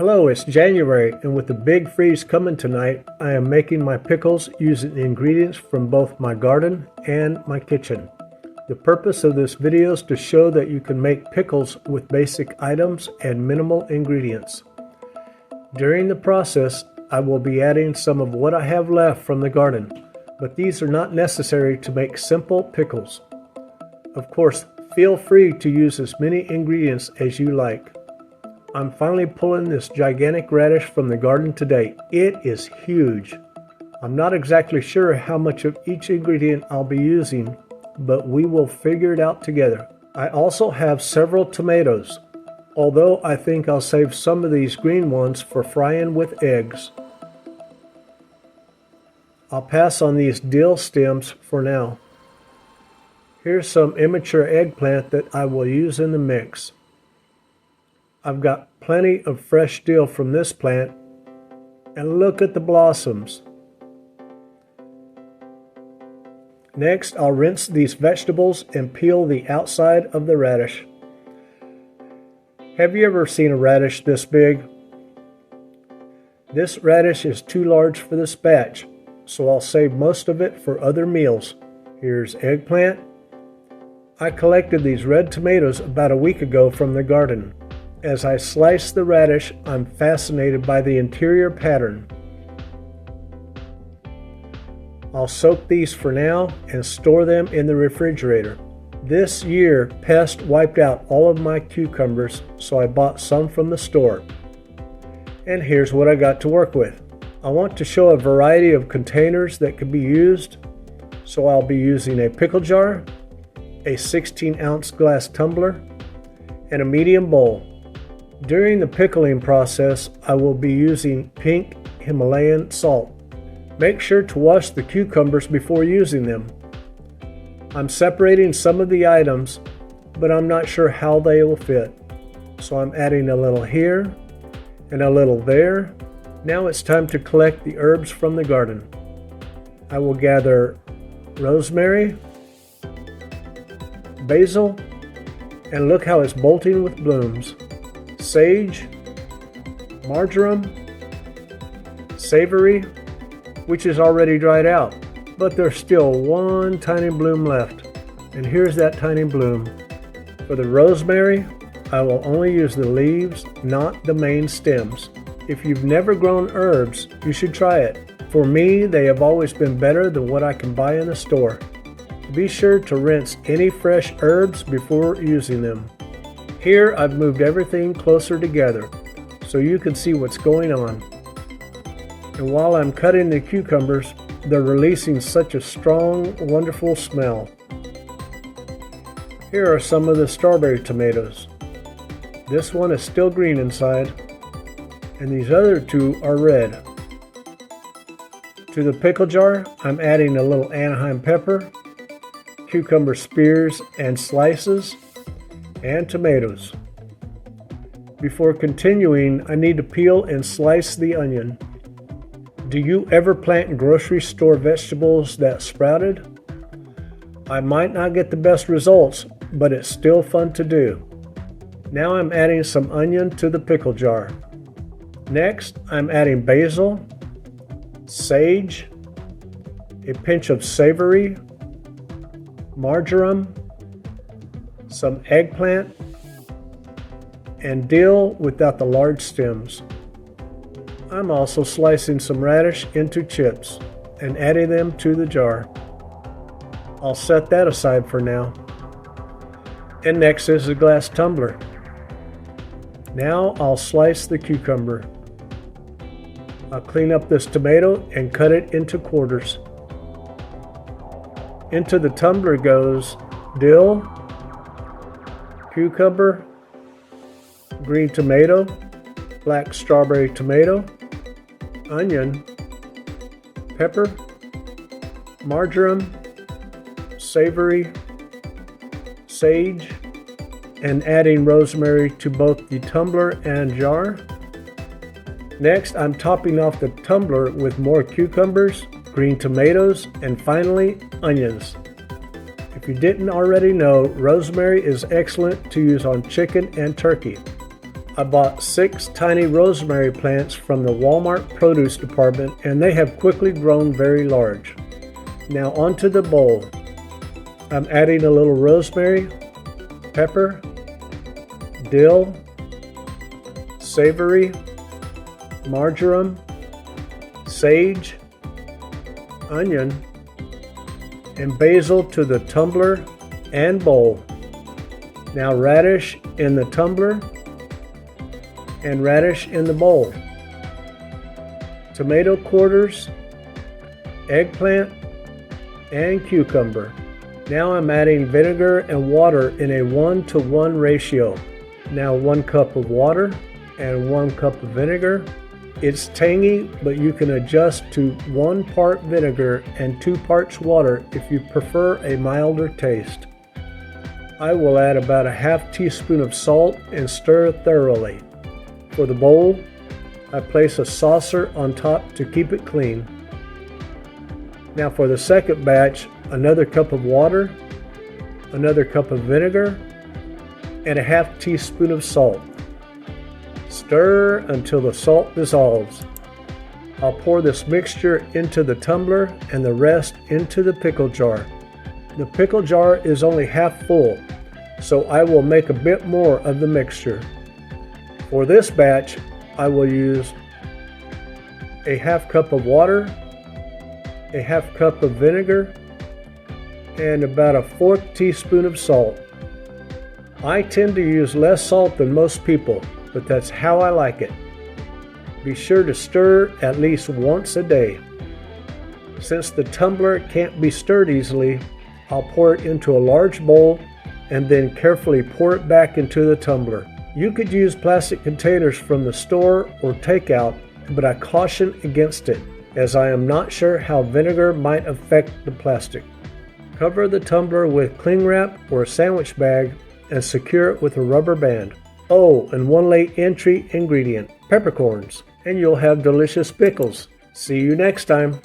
Hello, it's January, and with the big freeze coming tonight, I am making my pickles using ingredients from both my garden and my kitchen. The purpose of this video is to show that you can make pickles with basic items and minimal ingredients. During the process, I will be adding some of what I have left from the garden, but these are not necessary to make simple pickles. Of course, feel free to use as many ingredients as you like. I'm finally pulling this gigantic radish from the garden today. It is huge. I'm not exactly sure how much of each ingredient I'll be using, but we will figure it out together. I also have several tomatoes, although I think I'll save some of these green ones for frying with eggs. I'll pass on these dill stems for now. Here's some immature eggplant that I will use in the mix. I've got plenty of fresh dill from this plant, and look at the blossoms. Next, I'll rinse these vegetables and peel the outside of the radish. Have you ever seen a radish this big? This radish is too large for this batch, so I'll save most of it for other meals. Here's eggplant. I collected these red tomatoes about a week ago from the garden. As I slice the radish, I'm fascinated by the interior pattern. I'll soak these for now and store them in the refrigerator. This year, pests wiped out all of my cucumbers, so I bought some from the store. And here's what I got to work with. I want to show a variety of containers that can be used, so I'll be using a pickle jar, a 16-ounce glass tumbler, and a medium bowl. During the pickling process, I will be using pink Himalayan salt. Make sure to wash the cucumbers before using them. I'm separating some of the items, but I'm not sure how they will fit. So I'm adding a little here and a little there. Now it's time to collect the herbs from the garden. I will gather rosemary, basil, and look how it's bolting with blooms. Sage, marjoram, savory, which is already dried out, but there's still one tiny bloom left. And here's that tiny bloom. For the rosemary, I will only use the leaves, not the main stems. If you've never grown herbs, you should try it. For me, they have always been better than what I can buy in the store. Be sure to rinse any fresh herbs before using them. Here I've moved everything closer together so you can see what's going on. And while I'm cutting the cucumbers, they're releasing such a strong, wonderful smell. Here are some of the strawberry tomatoes. This one is still green inside, and these other two are red. To the pickle jar, I'm adding a little Anaheim pepper, cucumber spears and slices, and tomatoes. Before continuing, I need to peel and slice the onion. Do you ever plant grocery store vegetables that sprouted? I might not get the best results, but it's still fun to do. Now I'm adding some onion to the pickle jar. Next, I'm adding basil, sage, a pinch of savory, marjoram, some eggplant, and dill without the large stems. I'm also slicing some radish into chips and adding them to the jar. I'll set that aside for now. And next is a glass tumbler. Now I'll slice the cucumber. I'll clean up this tomato and cut it into quarters. Into the tumbler goes dill, cucumber, green tomato, black strawberry tomato, onion, pepper, marjoram, savory, sage, and adding rosemary to both the tumbler and jar. Next, I'm topping off the tumbler with more cucumbers, green tomatoes, and finally, onions. If you didn't already know, rosemary is excellent to use on chicken and turkey. I bought 6 tiny rosemary plants from the Walmart produce department, and they have quickly grown very large. Now onto the bowl. I'm adding a little rosemary, pepper, dill, savory, marjoram, sage, onion, and basil to the tumbler and bowl. Now radish in the tumbler and radish in the bowl. Tomato quarters, eggplant, and cucumber. Now I'm adding vinegar and water in a 1-to-1 ratio. Now 1 cup of water and 1 cup of vinegar. It's tangy, but you can adjust to 1 part vinegar and 2 parts water if you prefer a milder taste. I will add about a half teaspoon of salt and stir thoroughly. For the bowl, I place a saucer on top to keep it clean. Now for the second batch, another cup of water, another cup of vinegar, and a half teaspoon of salt. Stir until the salt dissolves. I'll pour this mixture into the tumbler and the rest into the pickle jar. The pickle jar is only half full, so I will make a bit more of the mixture. For this batch, I will use a half cup of water, a half cup of vinegar, and about a 1/4 teaspoon of salt. I tend to use less salt than most people, but that's how I like it. Be sure to stir at least once a day. Since the tumbler can't be stirred easily, I'll pour it into a large bowl and then carefully pour it back into the tumbler. You could use plastic containers from the store or takeout, but I caution against it, as I am not sure how vinegar might affect the plastic. Cover the tumbler with cling wrap or a sandwich bag and secure it with a rubber band. Oh, and one late entry ingredient, peppercorns, and you'll have delicious pickles. See you next time.